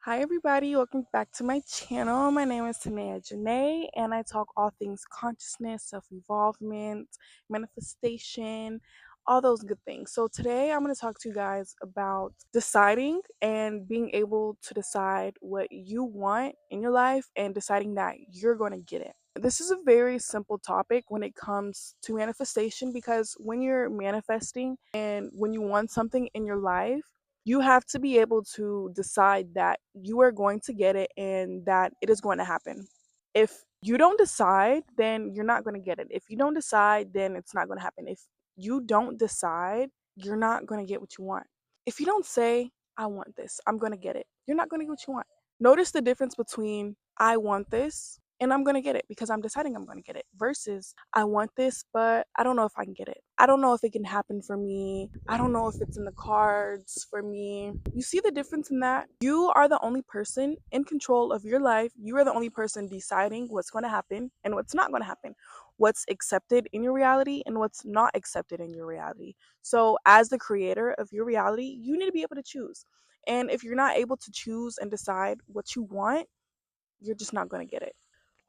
Hi everybody, welcome back to my channel. My name is Tanea Janae and I talk all things consciousness, self-involvement, manifestation, all those good things. So today I'm going to talk to you guys about deciding and being able to decide what you want in your life and deciding that you're going to get it. This is a very simple topic when it comes to manifestation because when you're manifesting and when you want something in your life, you have to be able to decide that you are going to get it and that it is going to happen. If you don't decide, then you're not going to get it. If you don't decide, then it's not going to happen. If you don't decide, you're not going to get what you want. If you don't say, I want this, I'm going to get it, you're not going to get what you want. Notice the difference between I want this and I'm going to get it because I'm deciding I'm going to get it versus I want this, but I don't know if I can get it. I don't know if it can happen for me. I don't know if it's in the cards for me. You see the difference in that? You are the only person in control of your life. You are the only person deciding what's going to happen and what's not going to happen, what's accepted in your reality and what's not accepted in your reality. So, as the creator of your reality, you need to be able to choose. And if you're not able to choose and decide what you want, you're just not going to get it.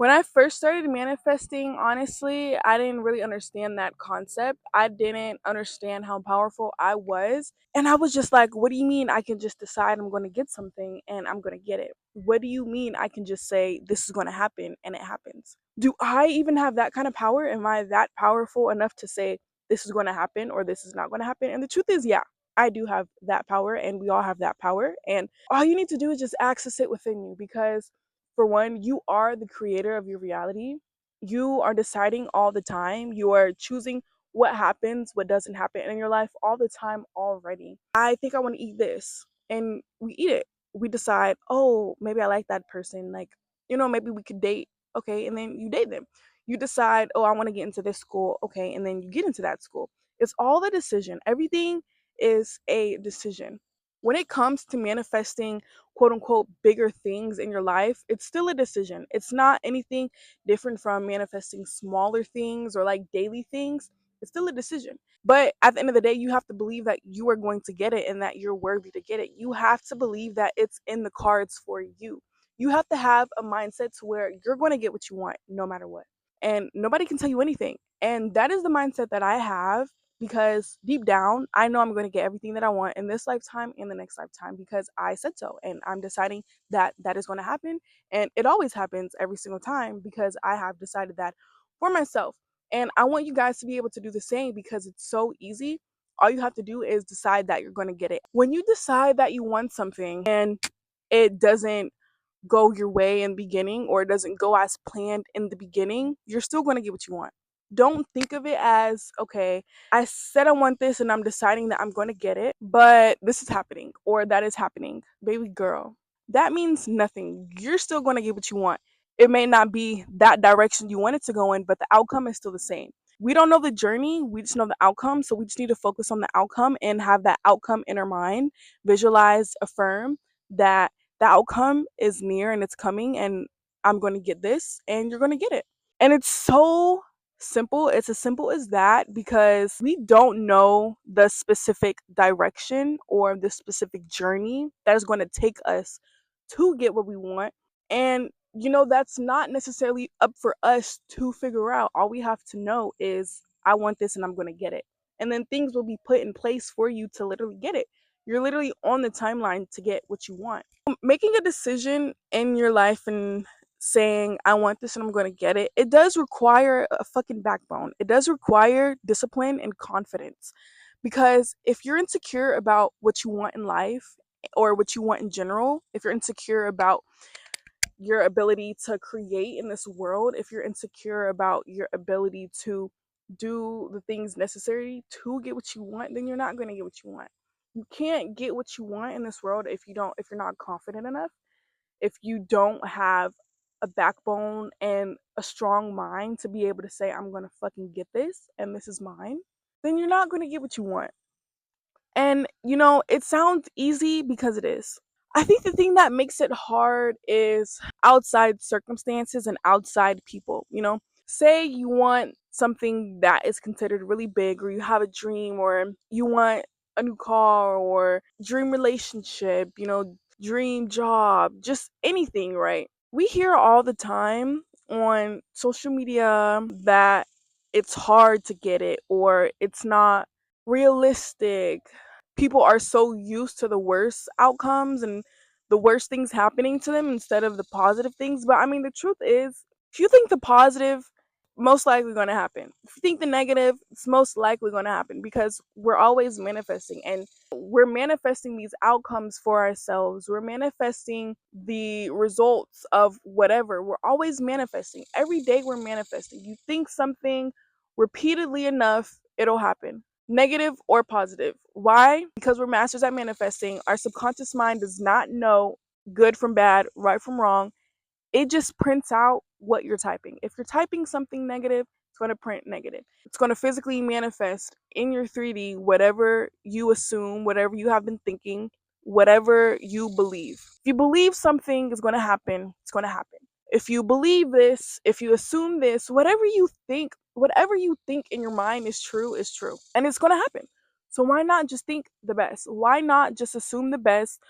When I first started manifesting, honestly, I didn't really understand that concept. I didn't understand how powerful I was. And I was just like, what do you mean I can just decide I'm going to get something and I'm going to get it? What do you mean I can just say this is going to happen and it happens? Do I even have that kind of power? Am I that powerful enough to say this is going to happen or this is not going to happen? And the truth is, yeah, I do have that power and we all have that power. And all you need to do is just access it within you because for one, you are the creator of your reality. You are deciding all the time. You are choosing what happens, what doesn't happen in your life all the time already. I think I want to eat this, and we eat it. We decide, oh, maybe I like that person. Like, maybe we could date. Okay, and then you date them. You decide, oh, I want to get into this school. Okay, and then you get into that school. It's all the decision. Everything is a decision. When it comes to manifesting quote unquote bigger things in your life, it's still a decision. It's not anything different from manifesting smaller things or like daily things. It's still a decision. But at the end of the day, you have to believe that you are going to get it and that you're worthy to get it. You have to believe that it's in the cards for you. You have to have a mindset to where you're going to get what you want no matter what. And nobody can tell you anything. And that is the mindset that I have because deep down, I know I'm going to get everything that I want in this lifetime and the next lifetime because I said so. And I'm deciding that that is going to happen. And it always happens every single time because I have decided that for myself. And I want you guys to be able to do the same because it's so easy. All you have to do is decide that you're going to get it. When you decide that you want something and it doesn't go your way in the beginning or it doesn't go as planned in the beginning, you're still going to get what you want. Don't think of it as, okay, I said I want this and I'm deciding that I'm going to get it, but this is happening or that is happening. Baby girl, that means nothing. You're still going to get what you want. It may not be that direction you want it to go in, but the outcome is still the same. We don't know the journey, we just know the outcome. So we just need to focus on the outcome and have that outcome in our mind, visualize, affirm that the outcome is near and it's coming and I'm going to get this and you're going to get it. And it's so simple. It's as simple as that because we don't know the specific direction or the specific journey that is going to take us to get what we want. And that's not necessarily up for us to figure out. All we have to know is I want this and I'm going to get it. And then things will be put in place for you to literally get it. You're literally on the timeline to get what you want. Making a decision in your life and saying I want this and I'm going to get it, it does require a fucking backbone. It does require discipline and confidence. Because if you're insecure about what you want in life or what you want in general, if you're insecure about your ability to create in this world, if you're insecure about your ability to do the things necessary to get what you want, then you're not going to get what you want. You can't get what you want in this world if you're not confident enough, if you don't have a backbone and a strong mind to be able to say I'm going to fucking get this and this is mine, then you're not going to get what you want. And it sounds easy because it is. I think the thing that makes it hard is outside circumstances and outside people. Say you want something that is considered really big, or you have a dream, or you want a new car, or dream relationship, dream job, just anything, right? We hear all the time on social media that it's hard to get it or it's not realistic. People are so used to the worst outcomes and the worst things happening to them instead of the positive things. But I mean, the truth is, if you think the positive, most likely going to happen. If you think the negative, it's most likely going to happen because we're always manifesting and we're manifesting these outcomes for ourselves. We're manifesting the results of whatever. We're always manifesting. Every day we're manifesting. You think something repeatedly enough, it'll happen. Negative or positive. Why? Because we're masters at manifesting. Our subconscious mind does not know good from bad, right from wrong. It just prints out what you're typing. If you're typing something negative, it's going to print negative. It's going to physically manifest in your 3D whatever you assume, whatever you have been thinking, whatever you believe. If you believe something is going to happen, it's going to happen. If you believe this, if you assume this, whatever you think in your mind is true, and it's going to happen. So why not just think the best? Why not just assume the best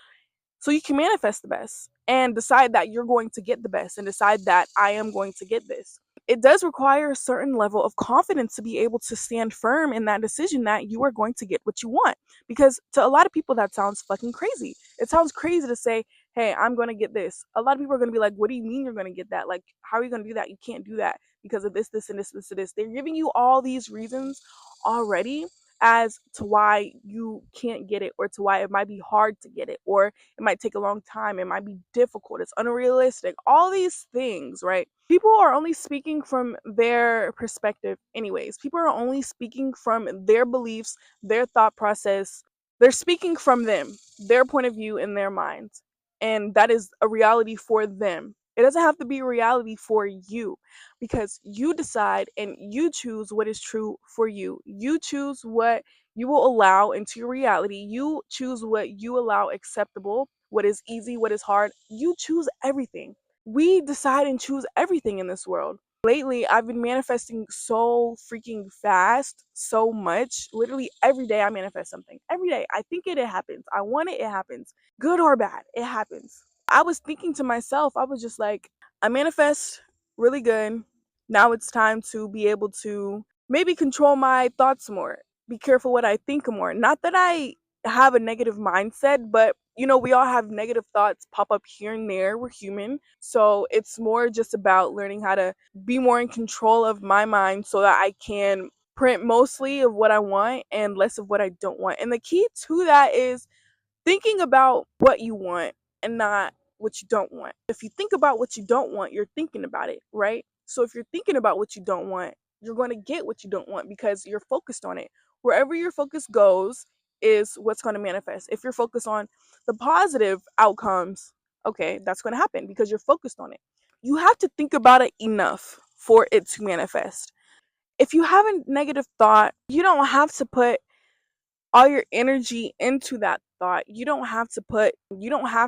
so you can manifest the best and decide that you're going to get the best and decide that I am going to get this. It does require a certain level of confidence to be able to stand firm in that decision that you are going to get what you want. Because to a lot of people, that sounds fucking crazy. It sounds crazy to say, hey, I'm going to get this. A lot of people are going to be like, what do you mean you're going to get that? Like, how are you going to do that? You can't do that because of this, this, and this, this, and this. They're giving you all these reasons already as to why you can't get it or to why it might be hard to get it or it might take a long time, it might be difficult, it's unrealistic, all these things, right? People are only speaking from their perspective anyways. People are only speaking from their beliefs, their thought process. They're speaking from them, their point of view in their minds, and that is a reality for them. It doesn't have to be a reality for you because you decide and you choose what is true for you. You choose what you will allow into your reality. You choose what you allow acceptable, what is easy, what is hard. You choose everything. We decide and choose everything in this world. Lately, I've been manifesting so freaking fast, so much. Literally every day I manifest something. Every day. I think it happens. I want it, it happens. Good or bad, it happens. I was thinking to myself, I was just like, I manifest really good. Now it's time to be able to maybe control my thoughts more, be careful what I think more. Not that I have a negative mindset, but we all have negative thoughts pop up here and there. We're human. So it's more just about learning how to be more in control of my mind so that I can print mostly of what I want and less of what I don't want. And the key to that is thinking about what you want and not what you don't want. If you think about what you don't want, you're thinking about it, right? So if you're thinking about what you don't want, you're going to get what you don't want because you're focused on it. Wherever your focus goes is what's going to manifest. If you're focused on the positive outcomes, okay, that's going to happen because you're focused on it. You have to think about it enough for it to manifest. If you have a negative thought, you don't have to put all your energy into that thought. You don't have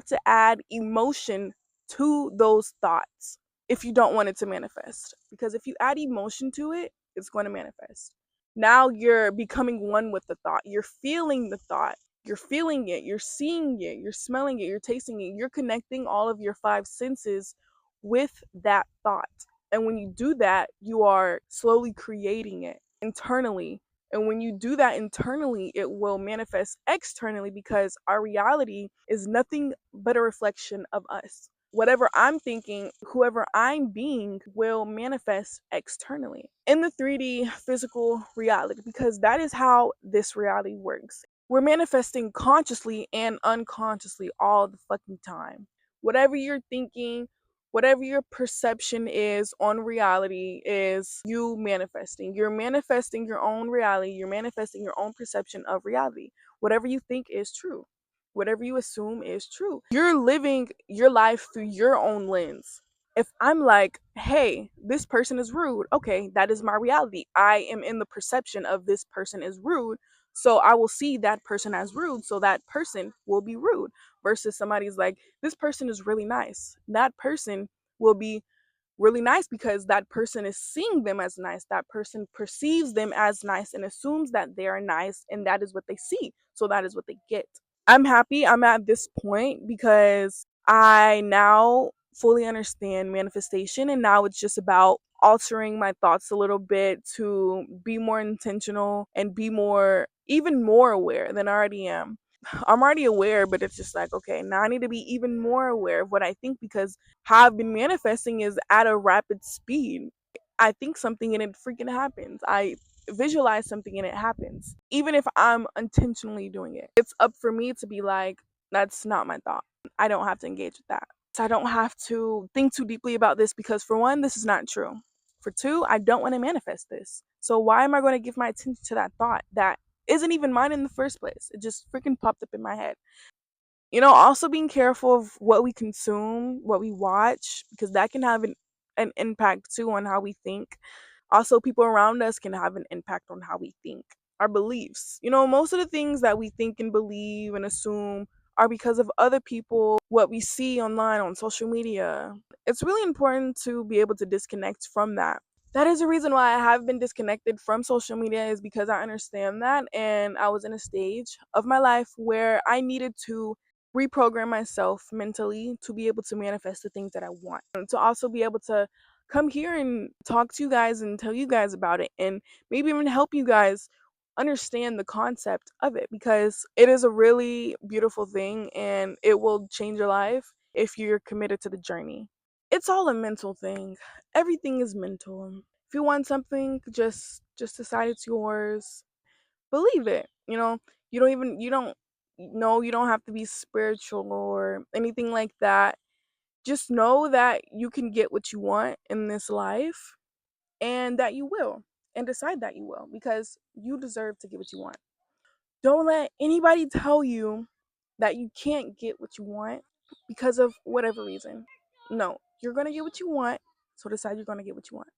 to add emotion to those thoughts if you don't want it to manifest. Because if you add emotion to it, it's going to manifest. Now you're becoming one with the thought. You're feeling the thought. You're feeling it. You're seeing it. You're smelling it. You're tasting it. You're connecting all of your five senses with that thought. And when you do that, you are slowly creating it internally, and when you do that internally, it will manifest externally because our reality is nothing but a reflection of us. Whatever I'm thinking, whoever I'm being will manifest externally in the 3D physical reality because that is how this reality works. We're manifesting consciously and unconsciously all the fucking time. Whatever you're thinking, whatever your perception is on reality is you manifesting. You're manifesting your own reality. You're manifesting your own perception of reality. Whatever you think is true, whatever you assume is true. You're living your life through your own lens. If I'm like, hey, this person is rude, okay, that is my reality. I am in the perception of this person is rude. So I will see that person as rude. So that person will be rude versus somebody's like, this person is really nice. That person will be really nice because that person is seeing them as nice. That person perceives them as nice and assumes that they are nice, and that is what they see. So that is what they get. I'm happy I'm at this point because I now fully understand manifestation, and now it's just about altering my thoughts a little bit to be more intentional and be more, even more aware than I already am. I'm already aware, but it's just like, okay, now I need to be even more aware of what I think, because how I've been manifesting is at a rapid speed. I think something and it freaking happens. I visualize something and it happens, even if I'm intentionally doing it. It's up for me to be like, that's not my thought. I don't have to engage with that. So I don't have to think too deeply about this, because for one, this is not true. For two, I don't want to manifest this. So why am I going to give my attention to that thought that isn't even mine in the first place? It just freaking popped up in my head. Also being careful of what we consume, what we watch, because that can have an impact too on how we think. Also, people around us can have an impact on how we think, our beliefs. Most of the things that we think and believe and assume are because of other people, what we see online on social media. It's really important to be able to disconnect from that. That is the reason why I have been disconnected from social media, is because I understand that, and I was in a stage of my life where I needed to reprogram myself mentally to be able to manifest the things that I want, and to also be able to come here and talk to you guys and tell you guys about it, and maybe even help you guys understand the concept of it, because it is a really beautiful thing and it will change your life if you're committed to the journey. It's all a mental thing. Everything is mental. If you want something, just decide it's yours. Believe it. You don't no, you don't have to be spiritual or anything like that. Just know that you can get what you want in this life, and that you will, and decide that you will, because you deserve to get what you want. Don't let anybody tell you that you can't get what you want because of whatever reason. No, you're going to get what you want. So decide you're going to get what you want.